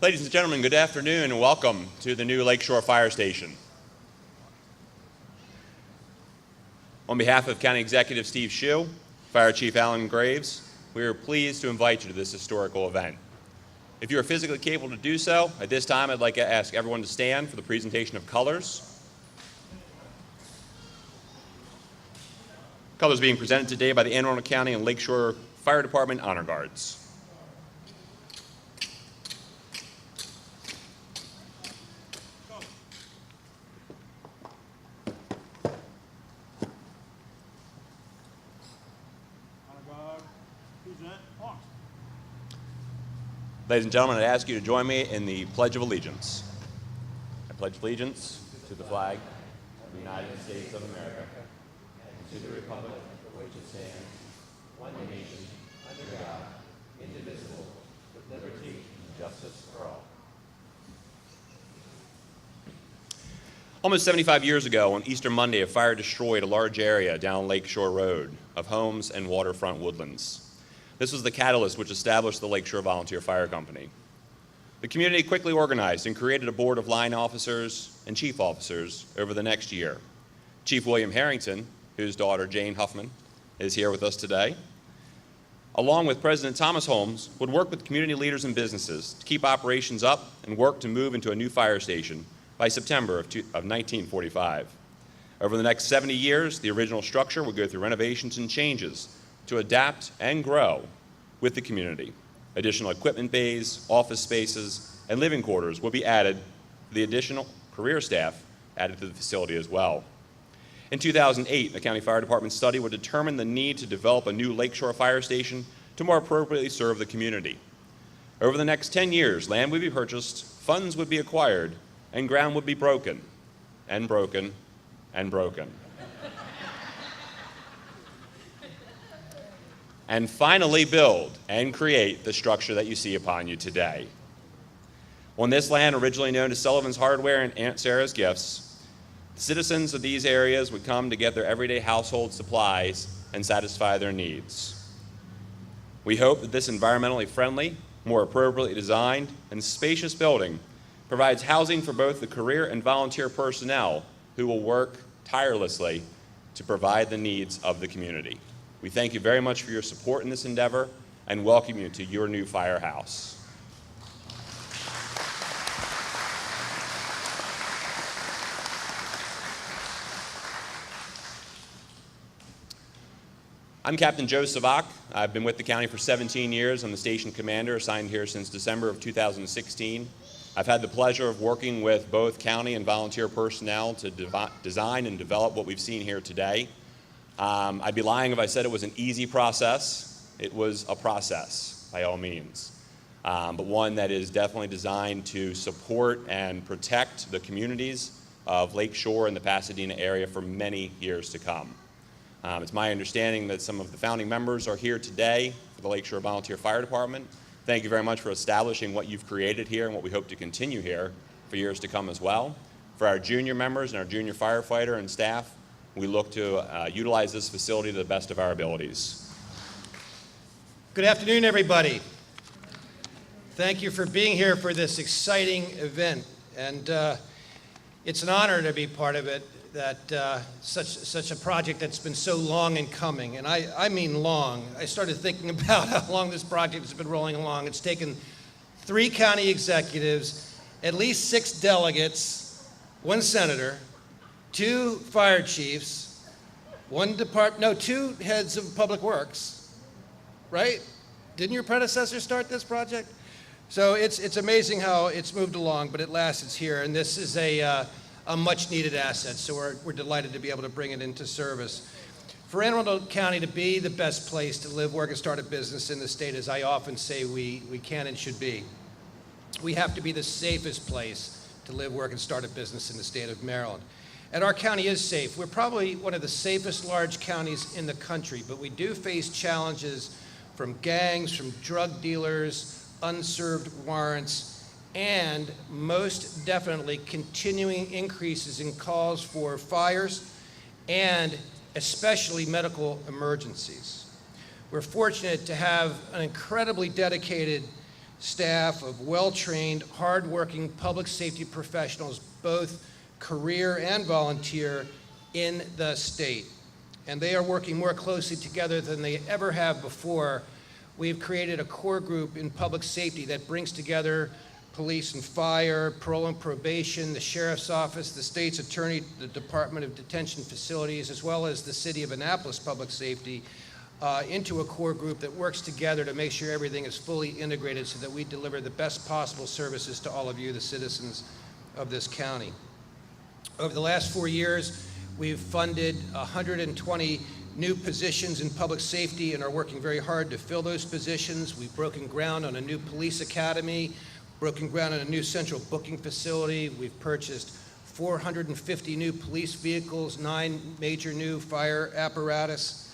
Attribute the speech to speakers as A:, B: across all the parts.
A: Ladies and gentlemen, good afternoon and welcome to the new Lakeshore Fire Station. On behalf of County Executive Steve Shue, Fire Chief Alan Graves, we are pleased to invite you to this historical event. If you are physically capable to do so, at this time I'd like to ask everyone to stand for the presentation of colors. Colors being presented today by the Anne Arundel County and Lakeshore Fire Department Honor Guards. Ladies and gentlemen, I ask you to join me in the Pledge of Allegiance. I pledge allegiance to the flag of the United States of America and to the republic for which it stands, one nation, under God, indivisible, with liberty and justice for all. Almost 75 years ago, on Easter Monday, a fire destroyed a large area down Lakeshore Road of homes and waterfront woodlands. This was the catalyst which established the Lakeshore Volunteer Fire Company. The community quickly organized and created a board of line officers and chief officers over the next year. Chief William Harrington, whose daughter Jane Huffman is here with us today, along with President Thomas Holmes, would work with community leaders and businesses to keep operations up and work to move into a new fire station by September of 1945. Over the next 70 years, the original structure would go through renovations and changes to adapt and grow with the community. Additional equipment bays, office spaces, and living quarters will be added to the additional career staff added to the facility as well. In 2008, the County Fire Department study would determine the need to develop a new Lakeshore Fire Station to more appropriately serve the community. Over the next 10 years, land would be purchased, funds would be acquired, and ground would be broken, and broken, and broken. And finally build and create the structure that you see upon you today. On this land, originally known as Sullivan's Hardware and Aunt Sarah's Gifts, citizens of these areas would come to get their everyday household supplies and satisfy their needs. We hope that this environmentally friendly, more appropriately designed, and spacious building provides housing for both the career and volunteer personnel who will work tirelessly to provide the needs of the community. We thank you very much for your support in this endeavor and welcome you to your new firehouse. I'm Captain Joe Savak. I've been with the county for 17 years. I'm the station commander assigned here since December of 2016. I've had the pleasure of working with both county and volunteer personnel to design and develop what we've seen here today. I'd be lying if I said it was an easy process. It was a process, by all means, but one that is definitely designed to support and protect the communities of Lakeshore and the Pasadena area for many years to come. It's my understanding that some of the founding members are here today for the Lakeshore Volunteer Fire Department. Thank you very much for establishing what you've created here and what we hope to continue here for years to come as well. For our junior members and our junior firefighter and staff, we look to utilize this facility to the best of our abilities.
B: Good afternoon, everybody. Thank you for being here for this exciting event. And it's an honor to be part of it, that such a project that's been so long in coming. And I mean long. I started thinking about how long this project has been rolling along. It's taken 3 county executives, at least 6 delegates, 1 senator, 2 fire chiefs, 2 heads of public works, right? Didn't your predecessor start this project? So it's amazing how it's moved along, but at last it's here, and this is a much needed asset, so we're delighted to be able to bring it into service. For Anne Arundel County to be the best place to live, work, and start a business in the state, as I often say we can and should be, we have to be the safest place to live, work, and start a business in the state of Maryland. And our county is safe. We're probably one of the safest large counties in the country, but we do face challenges from gangs, from drug dealers, unserved warrants, and most definitely continuing increases in calls for fires and especially medical emergencies. We're fortunate to have an incredibly dedicated staff of well-trained, hard-working public safety professionals, both career and volunteer, in the state. And they are working more closely together than they ever have before. We've created a core group in public safety that brings together police and fire, parole and probation, the sheriff's office, the state's attorney, the Department of Detention Facilities, as well as the City of Annapolis Public Safety, into a core group that works together to make sure everything is fully integrated so that we deliver the best possible services to all of you, the citizens of this county. Over the last 4 years, we've funded 120 new positions in public safety and are working very hard to fill those positions. We've broken ground on a new police academy, broken ground on a new central booking facility. We've purchased 450 new police vehicles, 9 major new fire apparatus.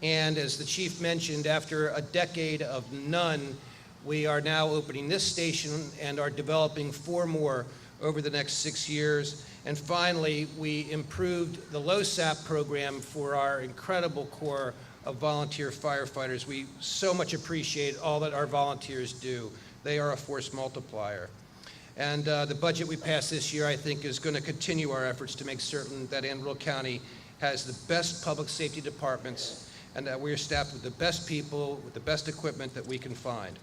B: And as the chief mentioned, after a decade of none, we are now opening this station and are developing 4 more over the next 6 years. And finally, we improved the LOSAP program for our incredible corps of volunteer firefighters. We so much appreciate all that our volunteers do. They are a force multiplier. And the budget we passed this year, I think, is going to continue our efforts to make certain that Anne Arundel County has the best public safety departments and that we are staffed with the best people, with the best equipment that we can find.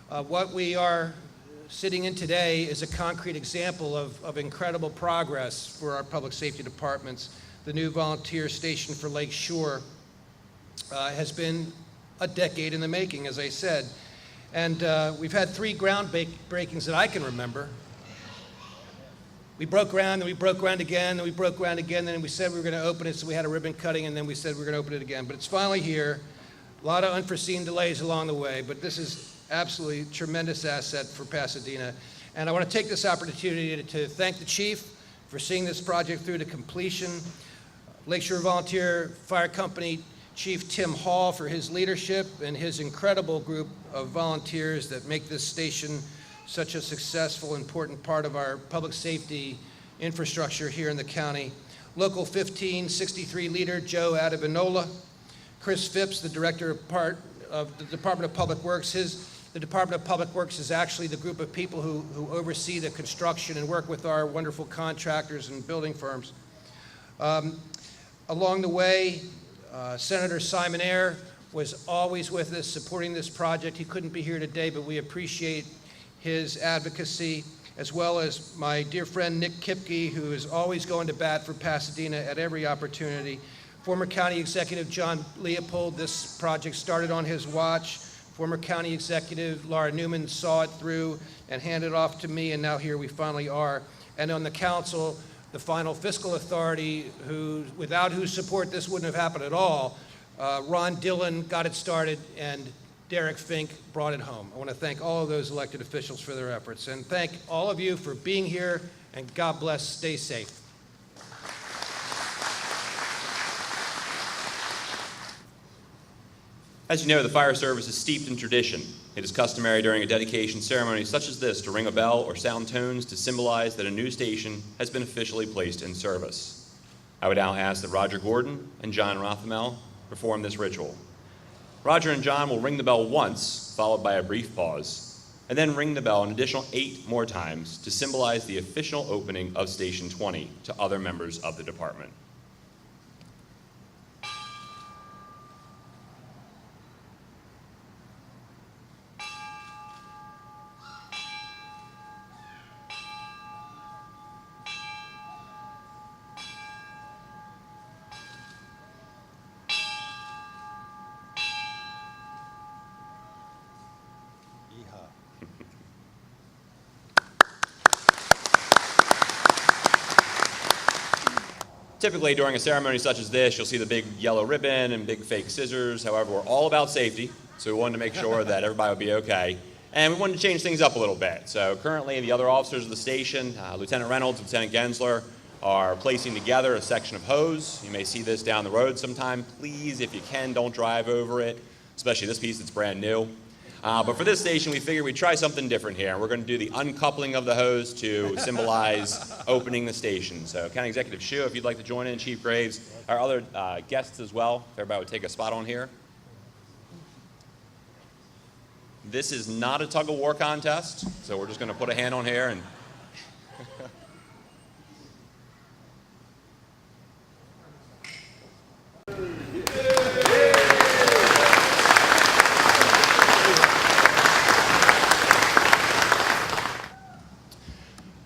B: What we are sitting in today is a concrete example of incredible progress for our public safety departments. The new volunteer station for Lake Shore has been a decade in the making, as I said. And we've had 3 groundbreakings that I can remember. We broke ground, then we broke ground again, then we broke ground again, then we said we were going to open it, so we had a ribbon cutting, and then we said we were going to open it again. But it's finally here. A lot of unforeseen delays along the way, but this is absolutely tremendous asset for Pasadena. And I want to take this opportunity to thank the chief for seeing this project through to completion, Lakeshore Volunteer Fire Company Chief Tim Hall for his leadership and his incredible group of volunteers that make this station such a successful, important part of our public safety infrastructure here in the county. Local 1563 leader Joe Adivinola, Chris Phipps, the director of the Department of Public Works. The Department of Public Works is actually the group of people who oversee the construction and work with our wonderful contractors and building firms. Along the way, Senator Simon Ayer was always with us supporting this project. He couldn't be here today, but we appreciate his advocacy, as well as my dear friend Nick Kipke, who is always going to bat for Pasadena at every opportunity. Former County Executive John Leopold, this project started on his watch. Former County Executive Laura Newman saw it through and handed it off to me, and now here we finally are. And on the council, the final fiscal authority, without whose support this wouldn't have happened at all, Ron Dillon got it started, and Derek Fink brought it home. I want to thank all of those elected officials for their efforts, and thank all of you for being here, and God bless. Stay safe.
A: As you know, the fire service is steeped in tradition. It is customary during a dedication ceremony such as this to ring a bell or sound tones to symbolize that a new station has been officially placed in service. I would now ask that Roger Gordon and John Rothamel perform this ritual. Roger and John will ring the bell once, followed by a brief pause, and then ring the bell an additional 8 more times to symbolize the official opening of Station 20 to other members of the department. Typically, during a ceremony such as this, you'll see the big yellow ribbon and big fake scissors. However, we're all about safety, so we wanted to make sure that everybody would be okay. And we wanted to change things up a little bit. So currently, the other officers of the station, Lieutenant Reynolds and Lieutenant Gensler, are placing together a section of hose. You may see this down the road sometime. Please, if you can, don't drive over it, especially this piece that's brand new. But for this station, we figured we'd try something different here. We're going to do the uncoupling of the hose to symbolize opening the station. So County Executive Shu, if you'd like to join in, Chief Graves, our other guests as well, if everybody would take a spot on here. This is not a tug-of-war contest, so we're just going to put a hand on here and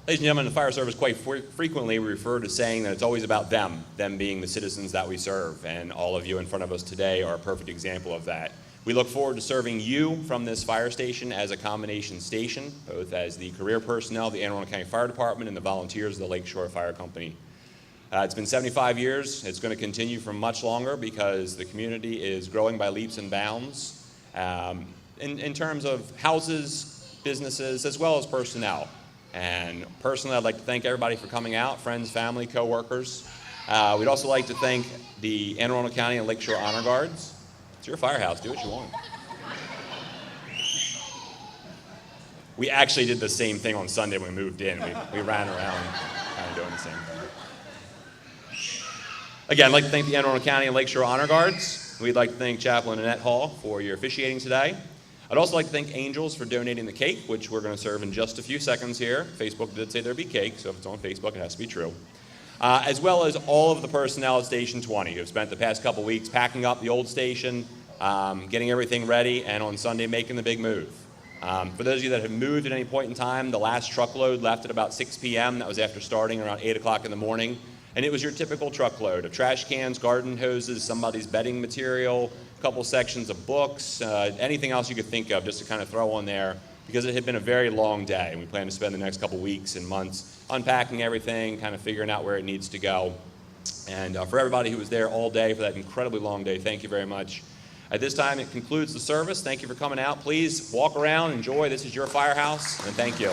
A: Ladies and gentlemen, in the fire service quite frequently we refer to saying that it's always about them being the citizens that we serve, and all of you in front of us today are a perfect example of that. We look forward to serving you from this fire station as a combination station, both as the career personnel of the Anne Arundel County Fire Department and the volunteers of the Lakeshore Fire Company. It's been 75 years. It's going to continue for much longer because the community is growing by leaps and bounds in terms of houses, businesses, as well as personnel. And personally, I'd like to thank everybody for coming out, friends, family, co-workers. We'd also like to thank the Anne Arundel County and Lakeshore Honor Guards. It's your firehouse, do what you want. We actually did the same thing on Sunday when we moved in. We ran around kind of doing the same thing. Again, I'd like to thank the Anne Arundel County and Lakeshore Honor Guards. We'd like to thank Chaplain Annette Hall for your officiating today. I'd also like to thank Angels for donating the cake, which we're going to serve in just a few seconds here. Facebook did say there'd be cake, so if it's on Facebook, it has to be true. As well as all of the personnel at Station 20 who have spent the past couple weeks packing up the old station, getting everything ready, and on Sunday making the big move. For those of you that have moved at any point in time, the last truckload left at about 6 p.m. That was after starting around 8 o'clock in the morning. And it was your typical truckload of trash cans, garden hoses, somebody's bedding material, a couple sections of books, anything else you could think of just to kind of throw on there, because it had been a very long day. And we plan to spend the next couple weeks and months unpacking everything, kind of figuring out where it needs to go. And for everybody who was there all day for that incredibly long day, thank you very much. At this time, it concludes the service. Thank you for coming out. Please walk around, enjoy. This is your firehouse, and thank you.